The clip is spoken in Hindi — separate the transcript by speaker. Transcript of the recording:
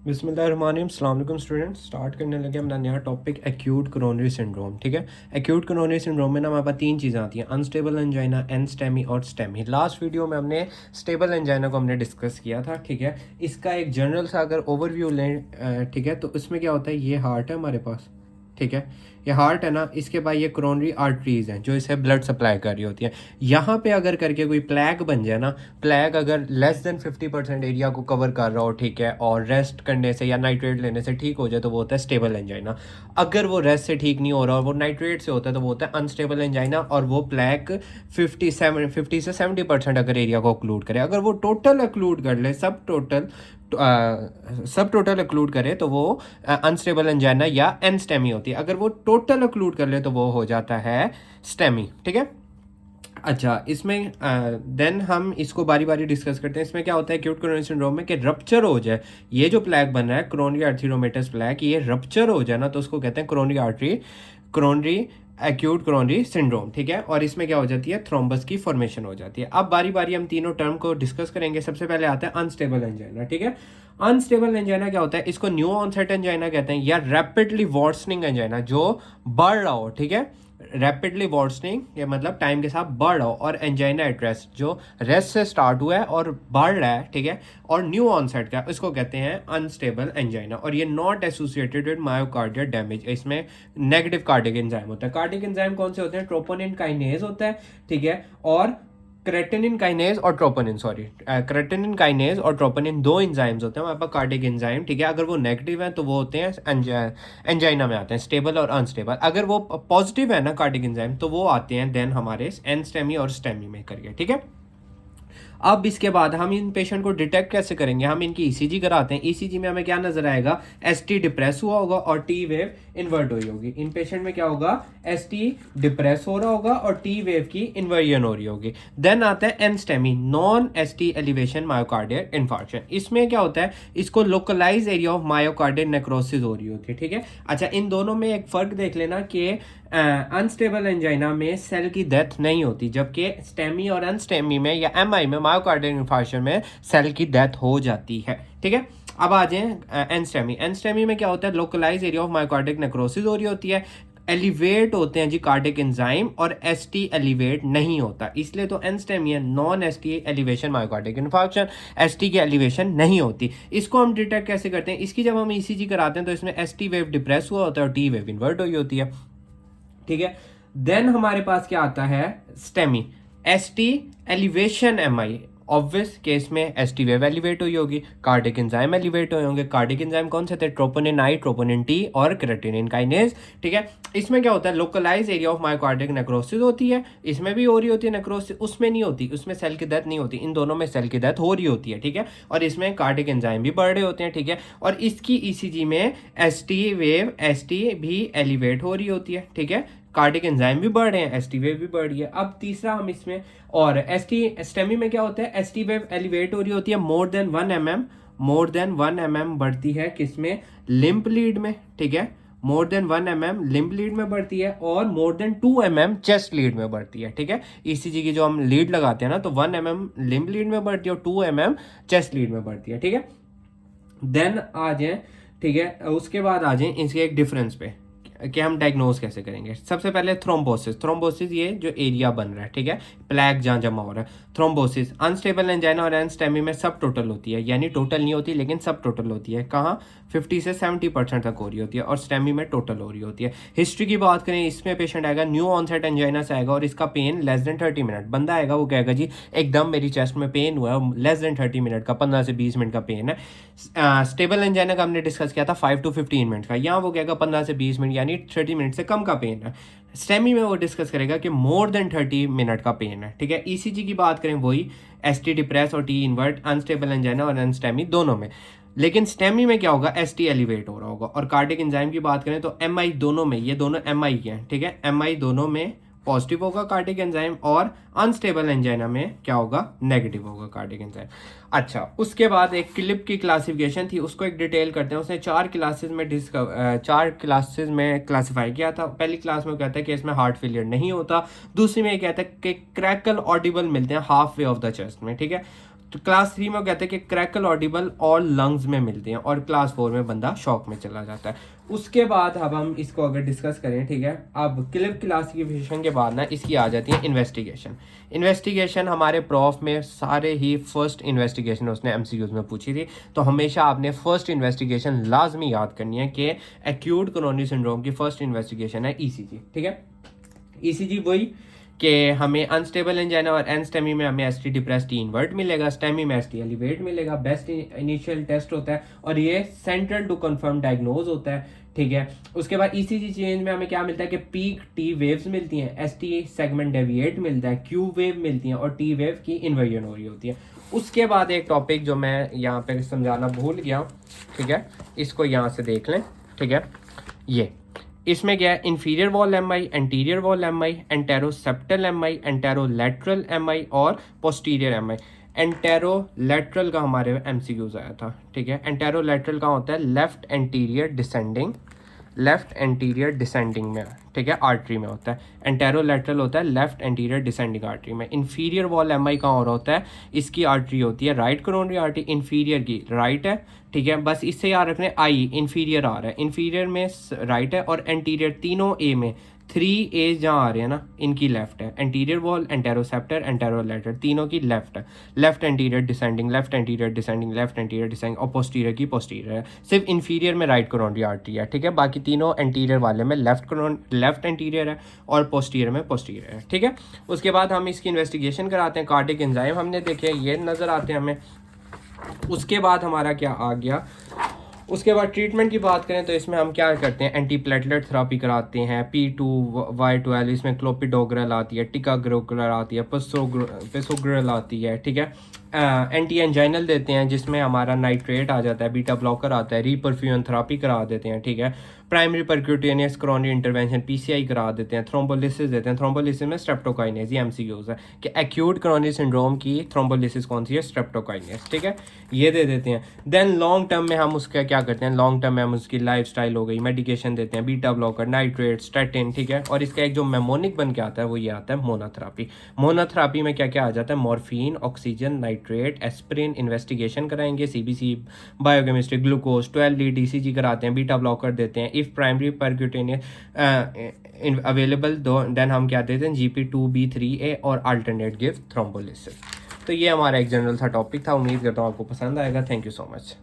Speaker 1: बिस्मिल्लाहिर्रहमानिर्रहीम, अस्सलाम वालेकुम स्टूडेंट। स्टार्ट करने लगे अपना नया टॉपिक एक्यूट कोरोनरी सिंड्रोम। ठीक है, एक्यूट कोरोनरी सिंड्रोम में ना हमारे पास तीन चीज़ें आती हैं, अनस्टेबल एंजाइना, एनस्टेमी और स्टेमी। लास्ट वीडियो में हमने स्टेबल एंजाइना को हमने डिस्कस किया था। ठीक है, इसका एक जनरल सा अगर ओवरव्यू लें, ठीक है, तो इसमें क्या होता है, ये हार्ट है हमारे पास। ठीक है, ये हार्ट है ना, इसके बाद ये कोरोनरी आर्टरीज हैं जो इसे ब्लड सप्लाई कर रही होती है। यहाँ पे अगर करके कोई प्लैग बन जाए ना, प्लैग अगर लेस देन 50% एरिया को कवर कर रहा हो, ठीक है, और रेस्ट करने से या नाइट्रेट लेने से ठीक हो जाए तो वो होता है स्टेबल एंजाइना। अगर वो रेस्ट से ठीक नहीं हो रहा और वो नाइट्रेट से होता है तो वो होता है अनस्टेबल एंजाइना, और वो प्लैग 50 से 70% अगर एरिया को ऑक्लूड करे। अगर वो टोटल ऑक्लूड कर ले, सब टोटल ऑक्लूड करे तो वो अनस्टेबल एंजाइना या एनस्टेमी होती है। अगर वो टोटल ऑक्लूड कर ले तो वो हो जाता है स्टेमी। ठीक है, अच्छा, इसमें देन हम इसको बारी बारी डिस्कस करते हैं। इसमें क्या होता है एक्यूट कोरोनरी सिंड्रोम में कि रप्चर हो जाए, ये जो प्लैग बन रहा है कोरोनरी आर्थरीरोमेटस प्लैग, ये रप्चर हो जाए ना तो उसको कहते हैं कोरोनरी एक्यूट कोरोनरी सिंड्रोम। ठीक है, और इसमें क्या हो जाती है, थ्रोम्बस की फॉर्मेशन हो जाती है। अब बारी बारी हम तीनों टर्म को डिस्कस करेंगे। सबसे पहले आता है अनस्टेबल एंजाइना। ठीक है, अनस्टेबल एंजाइना क्या होता है, इसको न्यू ऑनसेट एंजाइना कहते हैं या रैपिडली वर्सनिंग एंजाइना, जो बढ़ रहा हो। ठीक है, रैपिडली वर्सनिंग ये मतलब टाइम के साथ बढ़ रहा हो, और एंजाइना एट रेस्ट जो रेस्ट से स्टार्ट हुआ है और बढ़ रहा है। ठीक है, और न्यू ऑनसेट का, इसको कहते हैं अनस्टेबल एंजाइना। और ये not associated with myocardial damage, इसमें नेगेटिव कार्डियक एंजाइम होता है। कार्डियक एंजाइम कौन से होते हैं, ट्रोपोनिन काइनेज होता है। ठीक है, और क्रेटिनिन काइनेज और ट्रोपोनिन, क्रेटिनिन काइनेज और ट्रोपोनिन दो एंजाइम्स होते हैं हमारे पास कार्डियक एंजाइम। ठीक है, अगर वो नेगेटिव है तो वो होते हैं एंजाइना में आते हैं, स्टेबल और अनस्टेबल। अगर वो पॉजिटिव है ना कार्डियक एंजाइम, तो वो आते हैं देन हमारे एनस्टेमी और स्टेमी में करके। ठीक है, अब इसके बाद हम इन पेशेंट को डिटेक्ट कैसे करेंगे, हम इनकी ईसीजी कराते हैं। ईसीजी में हमें क्या नजर आएगा, एसटी डिप्रेस हुआ होगा और टी वेव इन्वर्ट हुई होगी। इन पेशेंट में क्या होगा, एसटी डिप्रेस हो रहा होगा और टी वेव की इन्वर्जन हो रही होगी। देन आता है NSTEMI, non ST elevation myocardial infarction. इसमें क्या होता है, इसको localize area of myocardial necrosis हो रही होती है। ठीक है, अच्छा, इन दोनों में एक फर्क देख लेना कि अनस्टेबल एंजाइना में सेल की डेथ नहीं होती, जबकि स्टेमी और अनस्टेमी में या एमआई में, मायोकार्डियल इन्फार्क्शन में, सेल की डेथ हो जाती है। ठीक है, अब आ जाए एनस्टेमी। एनस्टेमी में क्या होता है, localize area of myocardic necrosis हो रही होती है, एलिवेट होते हैं जी कार्डिक एंजाइम, और एसटी एलिवेट नहीं होता, इसलिए तो एनस्टेमी है, non ST elevation myocardic infarction, ST की एलिवेशन नहीं होती। इसको हम डिटेक्ट कैसे करते हैं, इसकी जब हम ईसीजी कराते हैं तो इसमें एसटी वेव डिप्रेस हुआ होता है और टी वेव इन्वर्ट हुई होती है। ठीक है, देन हमारे पास क्या आता है, STEMI, ST elevation MI, obvious case में एसटी वेव एलिवेट हुई होगी, कार्डिक एंजाइम एलिवेट हुए होंगे। कार्डिक एंजाइम कौन से थे, ट्रोपोनिन आई, ट्रोपोनिन टी और क्रेटिनिन काइनेज। ठीक है, इसमें क्या होता है, localize area of myocardic necrosis होती है, इसमें भी हो रही होती है नेक्रोसिस, उसमें नहीं होती, उसमें सेल की डेथ नहीं होती। इन दोनों में सेल की डेथ हो रही होती है। ठीक है, और इसमें कार्डिक एंजाइम भी बढ़ रहे होते हैं। ठीक है, और इसकी ईसीजी में एसटी वेव, एसटी भी एलिवेट हो रही होती है। ठीक है, कार्डिक एंजाइम भी बढ़ रहे हैं, एसटी वेव भी बढ़ रही है। अब तीसरा हम इसमें, और एसटी स्टेमी में क्या होता है, एसटी वेव एलिवेट हो रही होती है मोर देन 1 mm बढ़ती है किसमें, लिम्प लीड में। ठीक है, more than 1 mm limp lead में बढ़ती है, और more than 2 mm chest lead में बढ़ती है। ठीक है, ईसीजी की जो हम लीड लगाते हैं ना, तो 1 mm लिम्प लीड में बढ़ती है और 2 mm चेस्ट लीड में बढ़ती है। ठीक है, देन आ जाए, ठीक है, उसके बाद आ जाए इसके एक डिफरेंस पे कि हम डायग्नोज कैसे करेंगे। सबसे पहले थ्रोम्बोसिस, थ्रोम्बोसिस ये जो एरिया बन रहा है, ठीक है, प्लैग जहाँ जमा हो रहा है, थ्रोम्बोसिस। अनस्टेबल एंजाइना और एनस्टेमी में सब टोटल होती है, यानी टोटल नहीं होती लेकिन सब टोटल होती है। कहाँ, 50 से 70% तक हो रही होती है, और स्टेमी में टोटल हो रही होती है। हिस्ट्री की बात करें, इसमें पेशेंट आएगा न्यू ऑनसेट एंजाइना से आएगा और इसका पेन लेस देन 30 मिनट। बंदा आएगा, वो कहेगा जी एकदम मेरी चेस्ट में पेन हुआ है, लेस देन 30 मिनट का, 15 से 20 मिनट का पेन है। स्टेबल एंजाइना का हमने डिस्कस किया था 5 to 15 मिनट का, यहाँ वो कहेगा 15 से 20 मिनट, यानी 30 मिनट से कम का पेन है। स्टेमी में वो डिस्कस करेगा कि मोर देन 30 मिनट का पेन है। ठीक है, ईसीजी की बात करें, वही एसटी डिप्रेस और टी इन्वर्ट, अनस्टेबल एंजाइना और अनस्टेमी दोनों में। लेकिन स्टेमी में क्या होगा, एसटी एलिवेट हो रहा होगा। और कार्डिक एंजाइम की बात करें तो एमआई दोनों में, ये दोनों एमआई के हैं। ठीक है, एमआई दोनों में पॉजिटिव होगा कार्डिक एंजाइम, और अनस्टेबल एंजाइना में क्या होगा, नेगेटिव होगा कार्डिक एंजाइम। अच्छा, उसके बाद एक क्लिप की क्लासिफिकेशन थी, उसको एक डिटेल करते हैं। उसने 4 क्लासेस में क्लासिफाई किया था। पहली क्लास में कहता है कि इसमें हार्ट फेलियर नहीं होता, दूसरी में कहता है कि क्रैकल ऑडिबल मिलते हैं half way of the chest में। ठीक है, तो क्लास 3 में वो कहते हैं कि क्रैकल ऑडिबल और लंग्स में मिलते हैं, और क्लास 4 में बंदा शॉक में चला जाता है। उसके बाद अब हम इसको अगर डिस्कस करें, ठीक है, अब क्लिप क्लासिफिकेशन के बाद ना इसकी आ जाती है इन्वेस्टिगेशन। इन्वेस्टिगेशन हमारे प्रॉफ में सारे ही फर्स्ट इन्वेस्टिगेशन उसने एमसीक्यूज में पूछी थी, तो हमेशा आपने फर्स्ट इन्वेस्टिगेशन लाजमी याद करनी है कि एक्यूट कोरोनरी सिंड्रोम की फर्स्ट इन्वेस्टिगेशन है ईसीजी, ठीक है। ईसीजी वही कि हमें अनस्टेबल एंजाइना और एनस्टेमी में हमें एसटी डिप्रेस टी इन्वर्ट मिलेगा, स्टेमी में एसटी एलिवेट मिलेगा, बेस्ट इनिशियल टेस्ट होता है और ये सेंट्रल टू कंफर्म डायग्नोज होता है, ठीक है। उसके बाद ईसीजी चेंज में हमें क्या मिलता है कि पीक टी वेव्स मिलती हैं, एसटी सेगमेंट डेविएट मिलता है, क्यू वेव मिलती हैं और टी वेव की इन्वर्जन हो रही होती है। उसके बाद एक टॉपिक जो मैं यहाँ पे समझाना भूल गया, ठीक है, इसको यहाँ से देख लें, ठीक है। ये इसमें क्या है, inferior wall MI, anterior wall MI, anteroseptal MI, anterolateral MI और पोस्टीरियर एमआई। एंटेरोलैटरल का हमारे एमसीक्यूज आया था, ठीक है। एंटेरोलैटरल का होता है left anterior descending, left anterior descending में, ठीक है, आर्टरी में होता है। एंटेरोलैटरल होता है लेफ्ट एंटीरियर डिसेंडिंग आर्टरी में। इंफीरियर वॉल एमआई का और होता है, इसकी आर्टरी होती है राइट कोरोनरी आर्टरी, इंफीरियर की राइट है, ठीक है। बस इससे याद रखने आई इंफीरियर आ रहा है, इंफीरियर में राइट है और एंटीरियर तीनों ए में 3 ए जहाँ आ रहे हैं ना इनकी लेफ्ट है। एंटीरियर वॉल, एंटेरोसेप्टर, एंटेरोलैटर तीनों की लेफ्ट है। Left anterior descending, left anterior descending, left anterior descending और पोस्टीरियर की पोस्टीरियर है। सिर्फ इंफीरियर में राइट कोरोनरी आर्टरी है, ठीक है। बाकी तीनों एंटीरियर वाले में लेफ्ट एंटीरियर है और पोस्टीरियर में पोस्टीरियर है, ठीक है। उसके बाद हम इसकी इन्वेस्टिगेशन कराते हैं, कार्डिक एंजाइम हमने देखे, ये नज़र आते हैं हमें। उसके बाद हमारा क्या आ गया, उसके बाद ट्रीटमेंट की बात करें तो इसमें हम क्या करते हैं, एंटी प्लेटलेट थेरापी कराते हैं, P2Y12, इसमें क्लोपिडोग्रेल आती है, टिकाग्रोग्रेल आती है, पेसोग्रेल आती है, ठीक है। एंटी एंजाइनल देते हैं जिसमें हमारा नाइट्रेट आ जाता है, बीटा ब्लॉकर आता है, रीपरफ्यूजन थेरापी करा देते हैं, ठीक है। Primary percutaneous coronary intervention PCI करा देते हैं, थ्रोम्बोलिसिस देते हैं। थ्रोम्बोलिसिस में स्ट्रेप्टोकाइनेस, ये एमसीक्यूज है कि एक्यूट कोरोनरी सिंड्रोम की थ्रोम्बोलिसिस कौन सी है, स्ट्रेप्टोकाइनेस, ठीक है, ये दे देते हैं। देन लॉन्ग टर्म में हम उसका क्या करते हैं, लॉन्ग टर्म में हम उसकी लाइफस्टाइल हो गई, मेडिकेशन देते हैं, बीटा ब्लॉकर, नाइट्रेट, स्टैटिन, ठीक है। और इसका एक जो मेमोनिक बन के आता है वो ये आता है मोनोथेरापी। मोनोथेरापी में क्या क्या आ जाता है, morphine, oxygen, nitrate, aspirin, investigation कराएंगे, CBC, biochemistry, glucose, 12 lead ECG कराते हैं, बीटा ब्लॉकर देते हैं। If primary percutaneous available then हम क्या देते हैं, GP2B3A और अल्टरनेट गिव थ्रोम्बोलिसिस। तो ये हमारा एक जनरल सा टॉपिक था, उम्मीद करता हूँ आपको पसंद आएगा। Thank you so much.